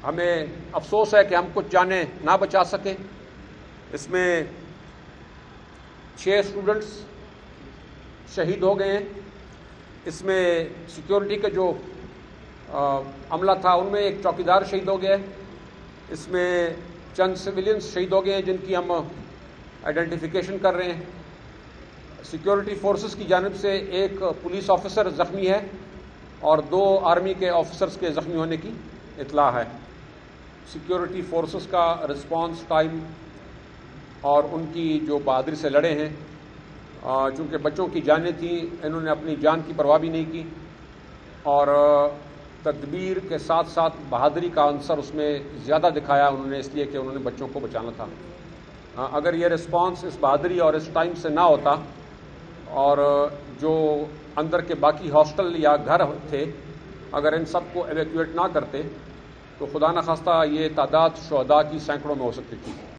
ہمیں افسوس ہے کہ ہم کچھ جانیں نہ بچا سکے. اس میں 6 اسٹوڈنٹس شہید ہو گئے ہیں. اس میں سیکیورٹی کا جو عملہ تھا ان میں ایک چوکیدار شہید ہو گیا ہے. اس میں چند سویلینز شہید ہو گئے ہیں جن کی ہم آئیڈینٹیفیکیشن کر رہے ہیں. سیکیورٹی فورسز کی جانب سے ایک پولیس آفیسر زخمی ہے اور 2 آرمی کے آفیسرز کے زخمی ہونے کی اطلاع ہے. سیکیورٹی فورسز کا رسپانس ٹائم اور ان کی جو بہادری سے لڑے ہیں، چونکہ بچوں کی جانیں تھیں، انہوں نے اپنی جان کی پرواہ بھی نہیں کی اور تدبیر کے ساتھ ساتھ بہادری کا عنصر اس میں زیادہ دکھایا انہوں نے، اس لیے کہ انہوں نے بچوں کو بچانا تھا. اگر یہ رسپانس اس بہادری اور اس ٹائم سے نہ ہوتا اور جو اندر کے باقی ہاسٹل یا گھر تھے اگر ان سب کو ایویکویٹ نہ کرتے تو خدا نخواستہ یہ تعداد شہداء کی سینکڑوں میں ہو سکتی تھی.